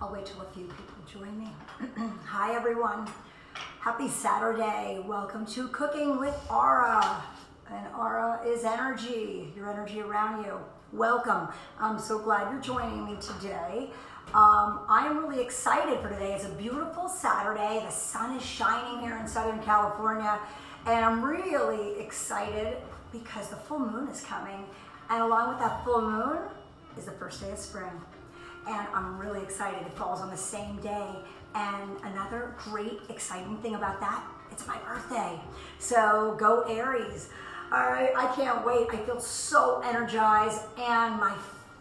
I'll wait till a few people join me. Hi everyone. Happy Saturday. Welcome to Cooking with Aura. And Aura is energy, your energy around you. Welcome. I'm so glad you're joining me today. I'm really excited for today. It's a beautiful Saturday. The sun is shining here in Southern California. And I'm really excited because the full moon is coming. And along with that full moon is the first day of spring. And I'm really excited. It falls on the same day. And another great, exciting thing about that, it's my birthday. So go Aries. All right, I can't wait. I feel so energized. And my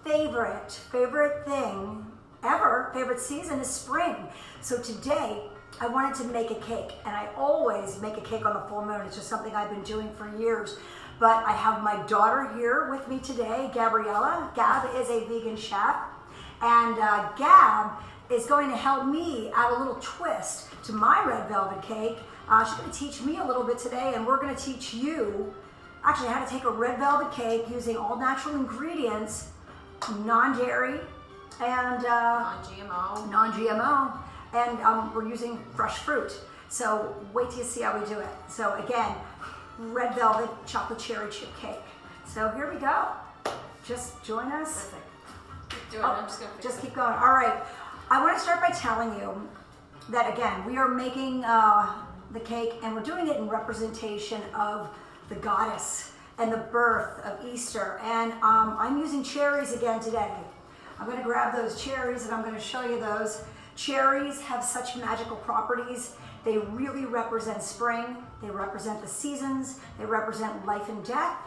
favorite thing ever, favorite season is spring. So today, I wanted to make a cake. And I always make a cake on the full moon. It's just something I've been doing for years. But I have my daughter here with me today, Gabriella. Gab is a vegan chef. And Gab is going to help me add a little twist to my red velvet cake. She's going to teach me a little bit today, and we're going to teach you actually how to take a red velvet cake using all natural ingredients, non-dairy, and non-GMO, and we're using fresh fruit. So wait till you see how we do it. So again, red velvet chocolate cherry chip cake. So here we go. Just join us. Perfect. I'm just keep going. All right. I want to start by telling you that, again, we are making the cake, and we're doing it in representation of the goddess and the birth of Easter. And I'm using cherries again today. I'm going to grab those cherries, and I'm going to show you those. Cherries have such magical properties. They really represent spring. They represent the seasons. They represent life and death.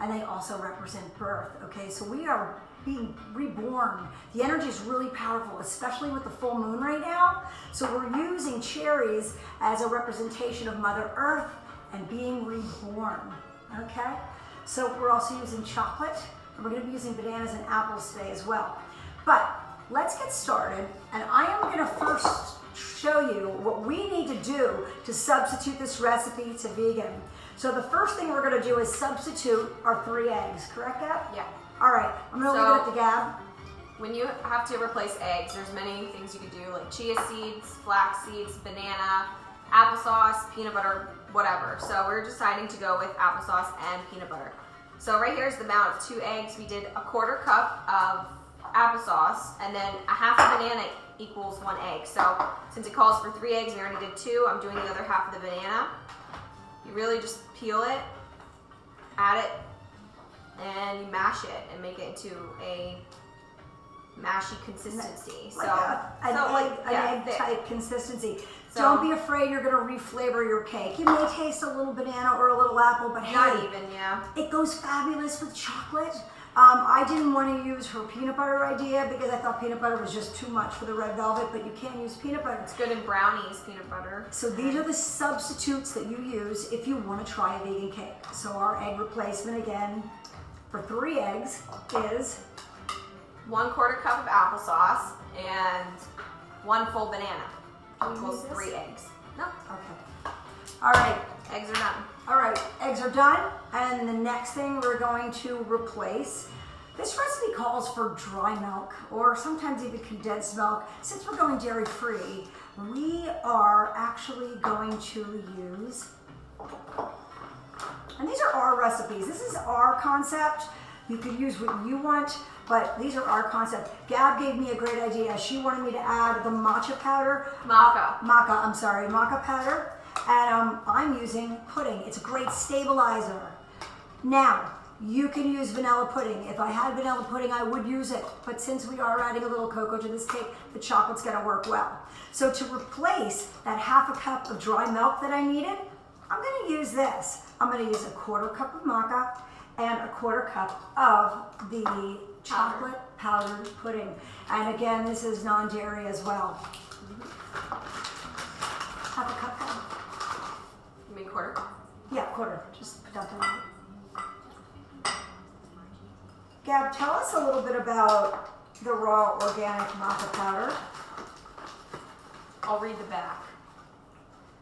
And they also represent birth. Okay, so we are being reborn. The energy is really powerful, especially with the full moon right now. So we're using cherries as a representation of Mother Earth and being reborn. Okay, so we're also using chocolate, and we're going to be using bananas and apples today as well. But let's get started, and I am going to first show you what we need to do to substitute this recipe to vegan. So the first thing we're going to do is substitute our 3 eggs, correct, Gab? Yeah. All right, I'm going to leave it up to Gab. When you have to replace eggs, there's many things you could do, like chia seeds, flax seeds, banana, applesauce, peanut butter, whatever. So we're deciding to go with applesauce and peanut butter. So right here is the amount of 2 eggs. We did a 1/4 cup of applesauce, and then a half a banana equals 1 egg. So since it calls for 3 eggs, we already did 2. I'm doing the other half of the banana. You really just peel it, add it, and you mash it and make it into a mashy consistency. Like an egg type consistency. So don't be afraid you're going to reflavor your cake. You may taste a little banana or a little apple, but not hey, even, yeah. It goes fabulous with chocolate. I didn't want to use her peanut butter idea because I thought peanut butter was just too much for the red velvet, but you can use peanut butter. It's good in brownies, peanut butter. So these are the substitutes that you use if you want to try a vegan cake. So our egg replacement again for 3 eggs is 1/4 cup of applesauce and 1 full banana equals 3 eggs. No. Okay. All right. Eggs are done. All right, eggs are done, and the next thing we're going to replace, this recipe calls for dry milk, or sometimes even condensed milk. Since we're going dairy-free, we are actually going to use, and these are our recipes. This is our concept. You could use what you want, but these are our concept. Gab gave me a great idea. She wanted me to add the matcha powder. Maca powder. And I'm using pudding. It's a great stabilizer. Now, you can use vanilla pudding. If I had vanilla pudding, I would use it. But since we are adding a little cocoa to this cake, the chocolate's gonna work well. So to replace that 1/2 cup of dry milk that I needed, I'm gonna use this. I'm gonna use a 1/4 cup of maca and a 1/4 cup of the chocolate powdered pudding. And again, this is non-dairy as well. 1/2 cup. You mean 1/4? Yeah, 1/4. Just put that there. Gab, tell us a little bit about the raw organic maca powder. I'll read the back.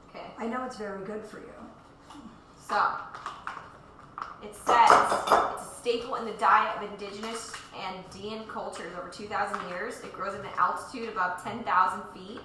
Okay. I know it's very good for you. So, it says it's a staple in the diet of indigenous Andean cultures over 2,000 years. It grows at an altitude above 10,000 feet,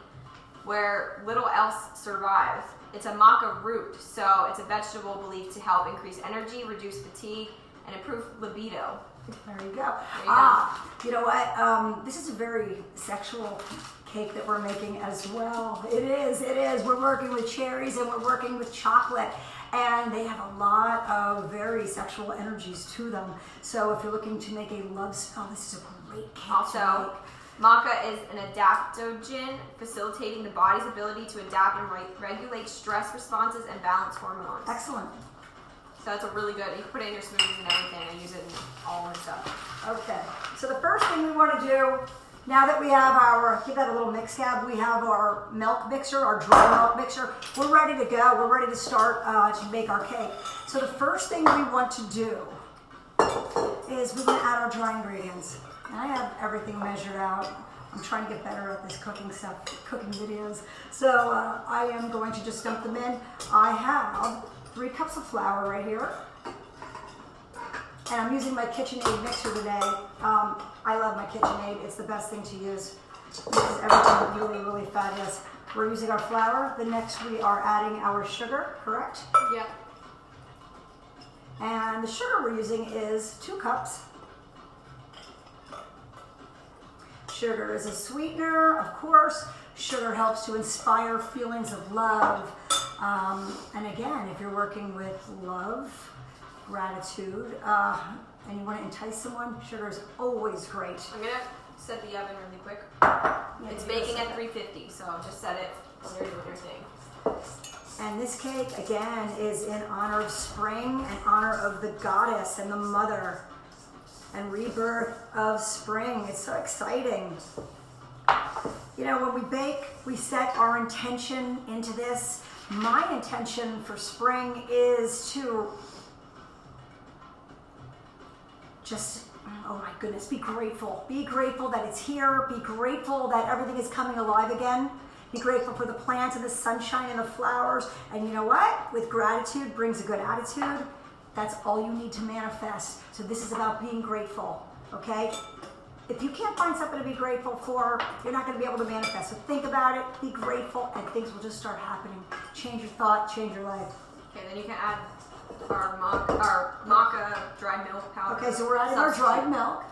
where little else survives. It's a maca root, so it's a vegetable believed to help increase energy, reduce fatigue, and improve libido. There you go. There you go. You know what? This is a very sexual cake that we're making as well. It is. We're working with cherries and we're working with chocolate. And they have a lot of very sexual energies to them. So if you're looking to make a love spell, this is a great cake Also, to maca is an adaptogen, facilitating the body's ability to adapt and regulate stress responses and balance hormones. make. Excellent. So it's a really good, you can put it in your smoothies and everything. I use it in all my stuff. Okay. So the first thing we want to do, now that we have our, give that a little mix, Gab, we have our milk mixer, our dry milk mixer. We're ready to go. We're ready to start to make our cake. So the first thing we want to do is we're going to add our dry ingredients. And I have everything measured out. I'm trying to get better at this cooking stuff, cooking videos. So I am going to just dump them in. I have 3 cups of flour right here. And I'm using my KitchenAid mixer today. I love my KitchenAid. It's the best thing to use. This is everything really, really fabulous. We're using our flour. The next we are adding our sugar, correct? Yep. And the sugar we're using is 2 cups. Sugar is a sweetener, of course. Sugar helps to inspire feelings of love. And again, if you're working with love, gratitude, and you want to entice someone, sugar is always great. I'm going to set the oven really quick. Yeah, It's you baking gotta at 350, so just set it while you're doing your thing. And this cake, again, is in honor of spring, in honor of the goddess and the mother and rebirth of spring. It's so exciting. You know, when we bake, we set our intention into this. My intention for spring is to just, oh my goodness, be grateful. Be grateful that it's here. Be grateful that everything is coming alive again. Be grateful for the plants and the sunshine and the flowers. And you know what? With gratitude brings a good attitude. That's all you need to manifest. So this is about being grateful, okay? If you can't find something to be grateful for, you're not going to be able to manifest. So think about it, be grateful, and things will just start happening. Change your thought, change your life. Okay, then you can add our maca dry milk powder. Okay, so we're adding our dried milk.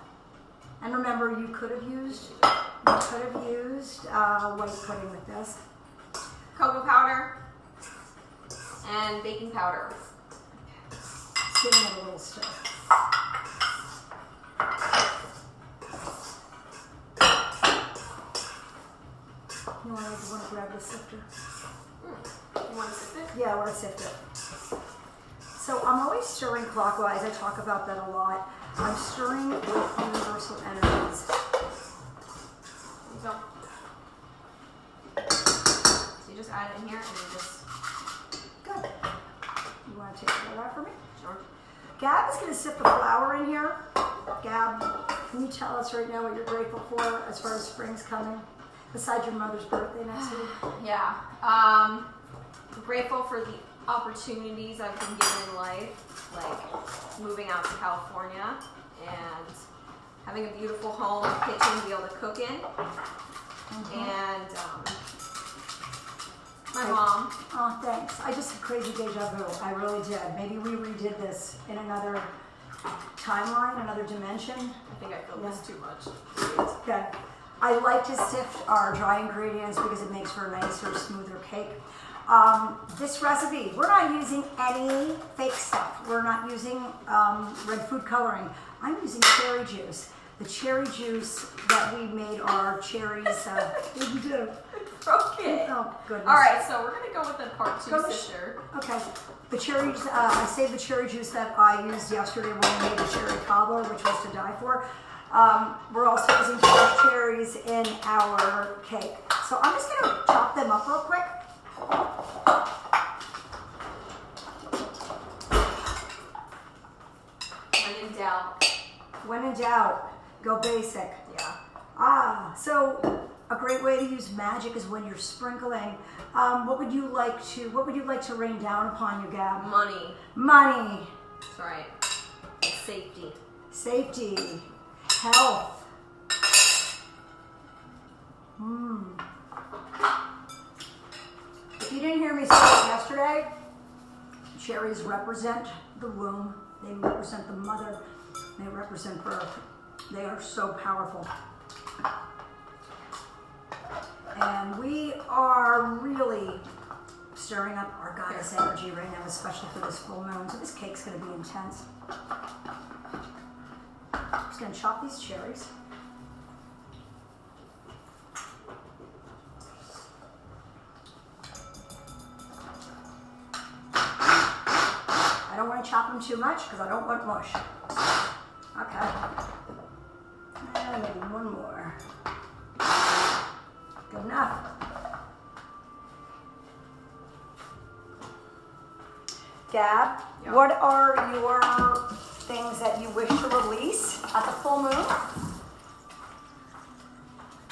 And remember, you could have used white pudding with this. Cocoa powder and baking powder. Just giving it a little stir. You want to grab the sifter? You want to sift it? Yeah, we're a sifter. So I'm always stirring clockwise. I talk about that a lot. I'm stirring with universal energies. So you just add it in here and you just... Good. You want to take that out for me? Sure. Gab is going to sift the flour in here. Gab, can you tell us right now what you're grateful for as far as spring's coming? Besides your mother's birthday next week. Yeah. I'm grateful for the opportunities I've been given in life, like moving out to California and having a beautiful home and kitchen to be able to cook in. And my mom. Oh, thanks. I just had crazy deja vu. I really did. Maybe we redid this in another timeline, another dimension. I think I filled this too much. Okay. I like to sift our dry ingredients because it makes for a nicer, smoother cake. This recipe, we're not using any fake stuff. We're not using red food coloring. I'm using cherry juice. The cherry juice that we made our cherries. What did you do? Broke it. Oh, goodness. All right, so we're gonna go with the part 2 sifter. Okay. The cherries, I saved the cherry juice that I used yesterday when we made the cherry cobbler, which was to die for. We're also using fresh cherries in our cake. So I'm just gonna chop them up real quick. When in doubt. When in doubt, go basic. Yeah. So a great way to use magic is when you're sprinkling. What would you like to rain down upon you, Gab? Money. Money. That's right. Safety. Safety. health. If you didn't hear me say it yesterday, cherries represent the womb. They represent the mother. They represent birth. They are so powerful. And we are really stirring up our goddess energy right now, especially for this full moon. So this cake's going to be intense. I'm just going to chop these cherries. I don't want to chop them too much because I don't want mush. Okay. And maybe one more. Good enough. Gab, what are your things that you wish to release at the full moon?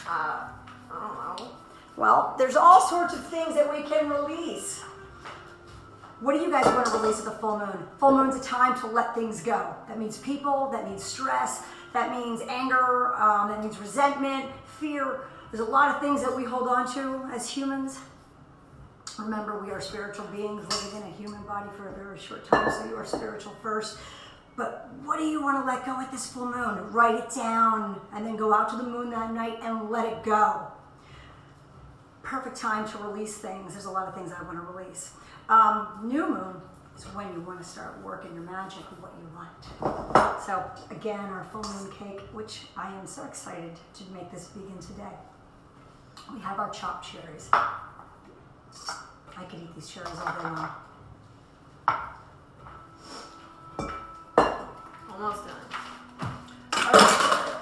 I don't know. Well, there's all sorts of things that we can release. What do you guys want to release at the full moon? Full moon's a time to let things go. That means people, that means stress, that means anger, that means resentment, fear. There's a lot of things that we hold on to as humans. Remember, we are spiritual beings living in a human body for a very short time, so you are spiritual first. But what do you want to let go at this full moon? Write it down and then go out to the moon that night and let it go. Perfect time to release things. There's a lot of things I want to release. New moon is when you want to start working your magic with what you want. So again, our full moon cake, which I am so excited to make this vegan today. We have our chopped cherries. I could eat these cherries all day long. Almost done. All right,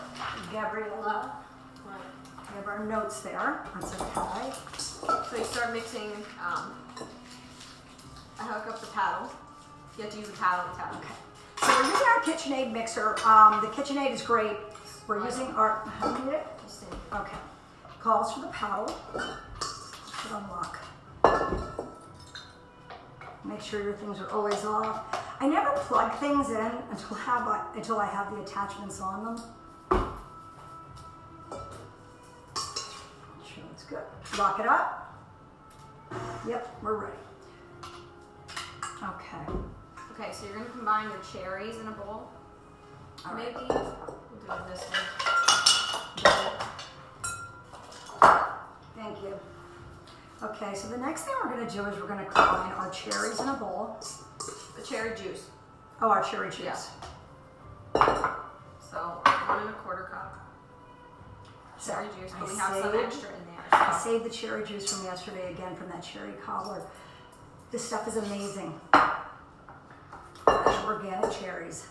Gabriella, we have our notes there. That's okay. So you start mixing. I hook up the paddle. You have to use a paddle to tap. Okay. So we're using our KitchenAid mixer. The KitchenAid is great. We're using our, how do you need it? Just in. Okay. Calls for the paddle. Should unlock. Make sure your things are always off. I never plug things in until I have the attachments on them. Sure, that's good. Lock it up. Yep, we're ready. Okay. Okay, so you're gonna combine your cherries in a bowl. All right. Maybe we'll do it this way. Thank you. Okay, so the next thing we're going to do is we're going to combine our cherries in a bowl. The cherry juice. Oh, our cherry juice. Yeah. So 1¼ cup cherry juice, but we have some extra in there. I So. saved the cherry juice from yesterday again from that cherry cobbler. This stuff is amazing. Fresh organic cherries.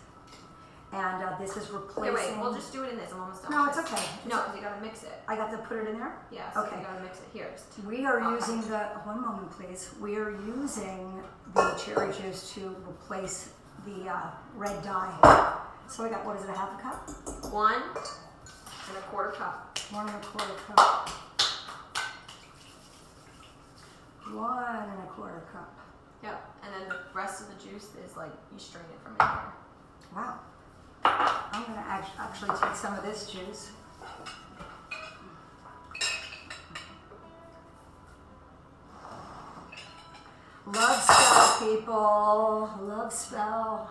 And this is replacing... Okay, wait, we'll just do it in this. I'm almost done. No, it's okay. No, because you gotta mix it. I got to put it in there? Yeah, so Okay. you gotta mix it. Here. Just We are using the... One moment, please. We are using the cherry juice to replace the red dye. So I got, what is it, a half a cup? 1¼ cup. 1¼ cup. 1¼ cup. Yep. And then the rest of the juice is like you strain it from in here. Wow. I'm going to actually take some of this juice. Love spell, people. Love spell.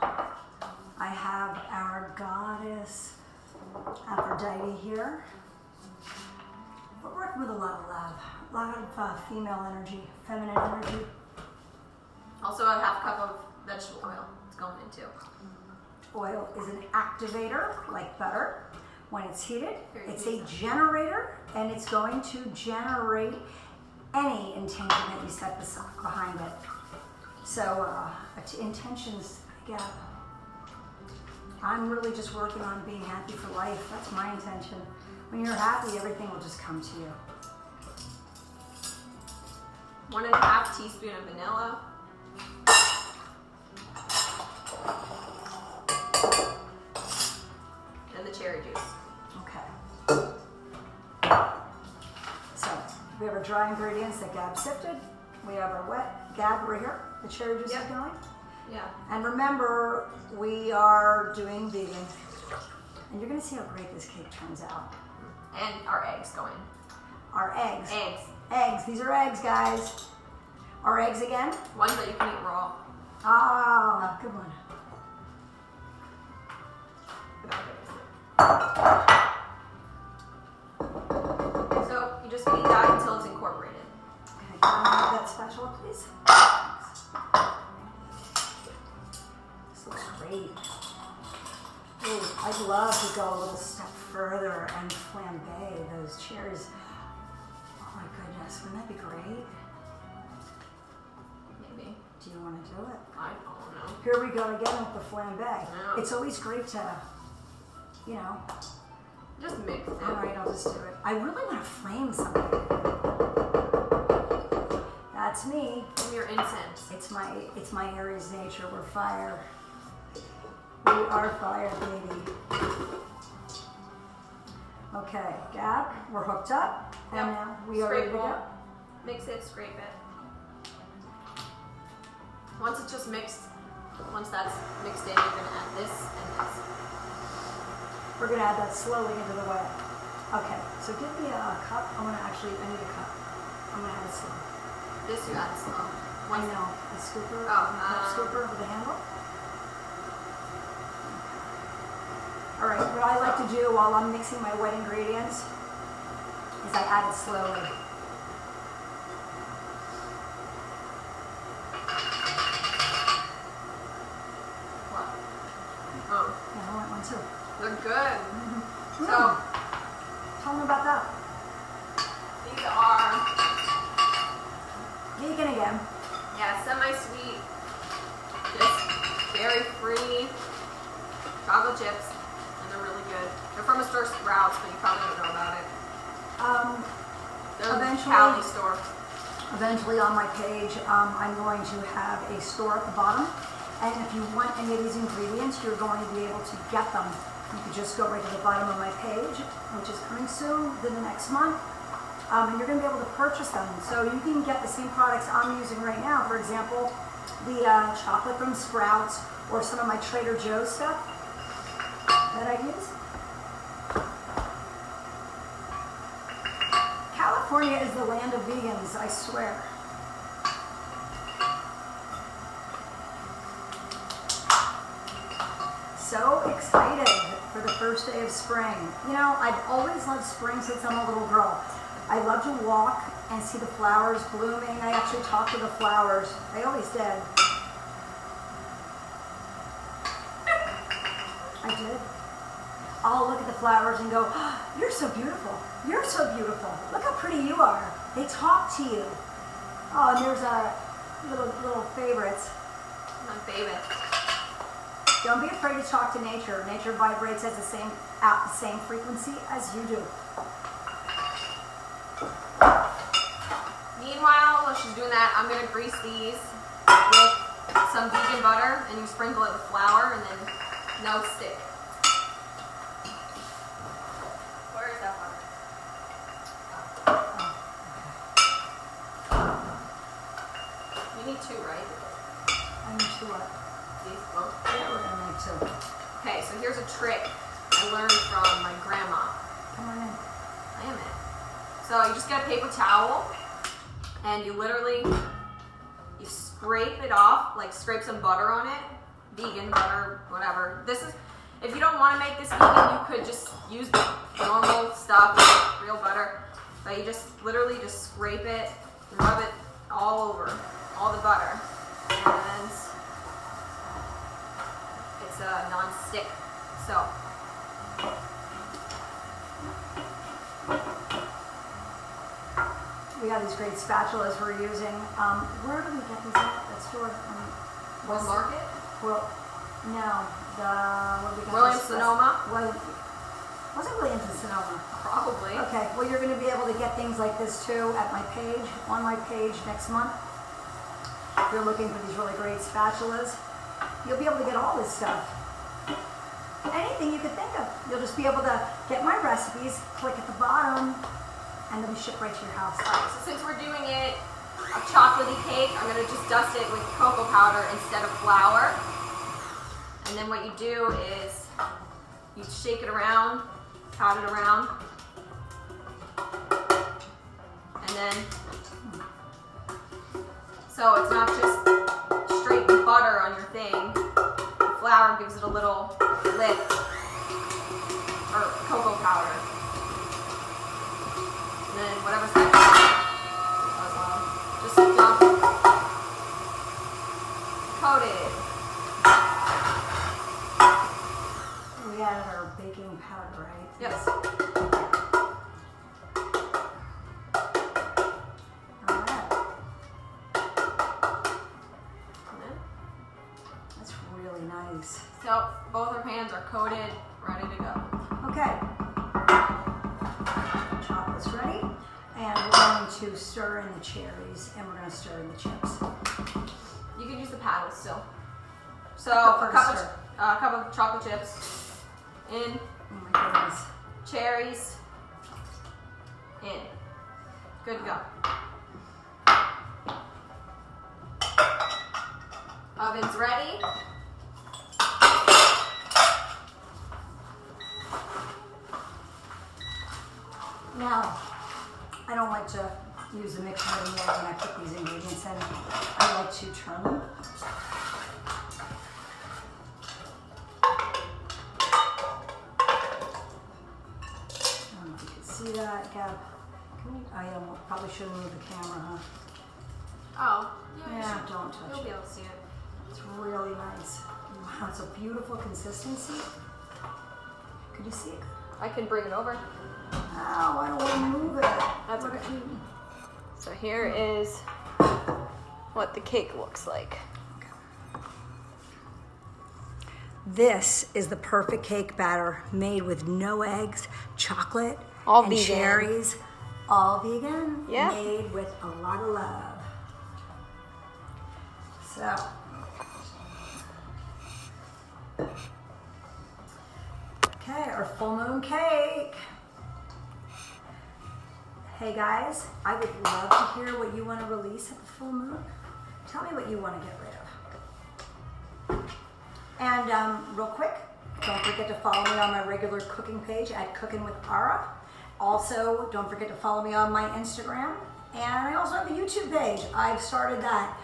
I have our goddess Aphrodite here. We're working with a lot of love. A lot of female energy, feminine energy. Also, a ½ cup of vegetable oil. It's going in too. Oil is an activator, like butter. When it's heated, it's a easy. generator, and it's going to generate any intention that you set behind it. So, intentions, yeah. I'm really just working on being happy for life. That's my intention. When you're happy, everything will just come to you. 1½ teaspoon of vanilla. And the cherry juice. Okay. So we have our dry ingredients that Gab sifted. We have our wet Gab right here. The cherry juice is going. Yeah. And remember, we are doing vegan. And you're gonna see how great this cake turns out. And our eggs go in. Our eggs. Eggs. Eggs. These are eggs, guys. Our eggs again. Ones that you can eat raw. Ah, good one. So you just beat that until it's incorporated. Okay, can I have that spatula, please? This looks great. Ooh, I'd love to go a little step further and flambe those cherries. Oh my goodness, wouldn't that be great? Maybe. Do you want to do it? I don't know. Here we go again with the flambe. Yeah. It's always great to, you know. Just mix it. All right, I'll just do it. I really want to flame something. That's me. From your incense. It's my Aries nature. We're fire. We are fire, baby. Okay, Gab, we're hooked up, and Yep. now we are ready to Scrape go. it. Mix it, scrape it. Once it's just mixed, once that's mixed in, you're gonna add this and this. We're gonna add that slowly into the wet. Okay, so give me a cup. I need a cup. I'm gonna add it slow. This you add slow. I know, a scooper, Oh, cup scooper with a handle. All right, what I like to do while I'm mixing my wet ingredients is I add it slowly. What? Oh, Yeah, I want one too. they're good. Mm. So Tell them about that. these are, Vegan again. yeah, semi-sweet, just dairy-free chocolate chips, and they're really good. They're from a store, Sprouts, but you probably don't know about it. They're Eventually- Cali store. Eventually on my page, I'm going to have a store at the bottom. And if you want any of these ingredients, you're going to be able to get them. You can just go right to the bottom of my page, which is coming soon, within the next month. And you're going to be able to purchase them. So you can get the same products I'm using right now. For example, the chocolate from Sprouts, or some of my Trader Joe's stuff that I use. California is the land of vegans, I swear. So excited for the first day of spring. You know, I've always loved spring since I'm a little girl. I love to walk and see the flowers blooming. I actually talk to the flowers. I always did. I did. I'll look at the flowers and go, oh, you're so beautiful. You're so beautiful. Look how pretty you are. They talk to you. Oh, and there's a little favorites. My favorite. Don't be afraid to talk to nature. Nature vibrates at the same frequency as you do. Meanwhile, while she's doing that, I'm gonna grease these with some vegan butter, and you sprinkle it with flour, and then no stick. Where is that butter? You need two, right? I need to what? These both. Yeah, we're gonna make two. Okay, so here's a trick I learned from my grandma. Come on in. I am it. So you just get a paper towel, and you literally, you scrape it off, like scrape some butter on it, vegan butter, whatever. This is, if you don't want to make this vegan, you could just use the normal stuff, real butter, but you just literally just scrape it, rub it all over, all the butter, and it's a non-stick. So We got these great spatulas we're using. Where do we get these at? That store? World Market? Well, no. What we got? Williams Sonoma? Well, wasn't Williams in Sonoma. Probably. Okay, well you're going to be able to get things like this too at my page, on my page next month. If you're looking for these really great spatulas, you'll be able to get all this stuff. Anything you could think of. You'll just be able to get my recipes, click at the bottom, and they'll be shipped right to your house. Alright, so since we're doing it a chocolatey cake, I'm gonna just dust it with cocoa powder instead of flour. And then what you do is You shake it around, pat it around, and then, so it's not just straight butter on your thing. The flour gives it a little lift, or cocoa powder. And then whatever's left, just dump, coat it. We added our baking powder, right? Yes. All right. That's really nice. So both our pans are coated, ready to go. Okay. Chocolate's ready. And we're going to stir in the cherries and we're going to stir in the chips. You can use the paddle still. So I a prefer to cup of chocolate chips in, Oh my goodness. cherries in. Good to go. Oven's ready. Now, I don't like to use the mixer anymore when I put these ingredients in. I like to turn them. I don't know if you can see that, Gab. Probably shouldn't move the camera, huh? Oh, Yeah, don't touch You'll it. be able to see it. It's really nice. Wow, it's a beautiful consistency. Could you see it? I can bring it over. Ow, I don't want to move it. That's What okay. if you- So here is what the cake looks like. This is the perfect cake batter made with no eggs, chocolate, All and vegan. cherries. All vegan, Yeah. made with a lot of love. So, okay, our full moon cake. Hey guys, I would love to hear what you want to release at the full moon. Tell me what you want to get rid of. And real quick, don't forget to follow me on my regular cooking page at Cooking with Ara. Also, don't forget to follow me on my Instagram. And I also have a YouTube page. I've started that.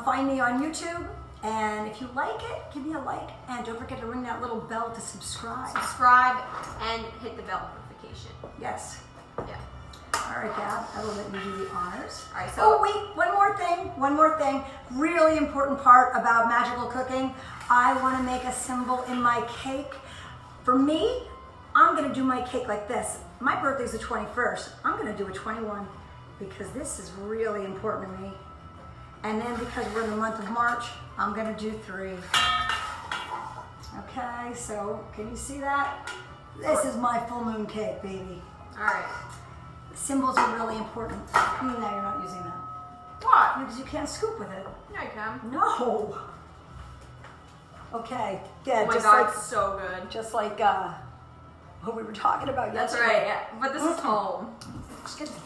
Find me on YouTube. And if you like it, give me a like. And don't forget to ring that little bell to subscribe. Subscribe and hit the bell notification. Yes. Yeah. All right, Gab, I will let you do the honors. All right, so Oh, wait, one more thing. Really important part about magical cooking. I want to make a symbol in my cake. For me, I'm going to do my cake like this. My birthday's the 21st. I'm going to do a 21 because this is really important to me. And then because we're in the month of March, I'm going to do 3. Okay, so can you see that? This is my full moon cake, baby. all right. Symbols are really important. Now you're not using that. What? Because you can't scoop with it. Yeah, I can. No. Okay. Yeah, Oh my just god, like it's so good. just like what we were talking about That's yesterday. right. Yeah, but this is home. Excuse me.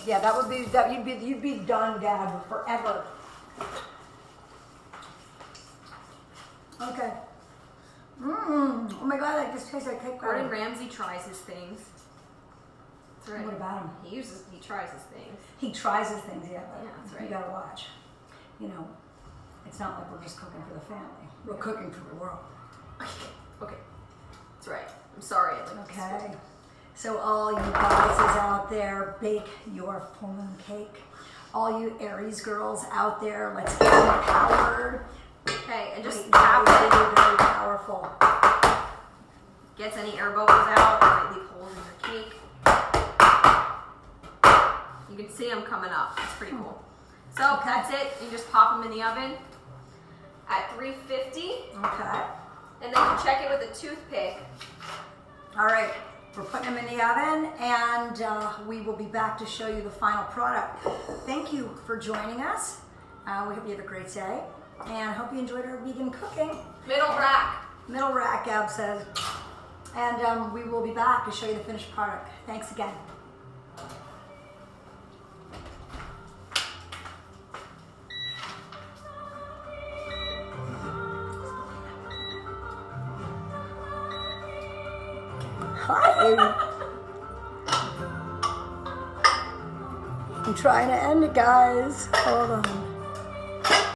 Yeah, that would be that you'd be done, Gab, forever. Okay. Oh my god, I just tasted like cake Gordon batter. Ramsay tries his things. That's right. What about him? He tries his things. He tries his things, yeah, but Yeah, that's you right. gotta watch. You know, it's not like we're just cooking for the family. We're cooking for the world. Okay. That's right. I'm sorry. I like this Okay. So all you guys out there, bake your full moon cake. All you Aries girls out there, let's get empowered. Okay, and just Very, tap it. very, very powerful. Gets any air bubbles out. Might leave holes in your cake. You can see them coming up. It's pretty cool. So Okay. that's it. You just pop them in the oven at 350, Okay. and then you check it with a toothpick. All right. We're putting them in the oven, and we will be back to show you the final product. Thank you for joining us. We hope you have a great day, and I hope you enjoyed our vegan cooking. Middle rack. Middle rack, Gab says. And we will be back to show you the finished product. Thanks again. Hi. I'm trying to end it, guys. Hold on.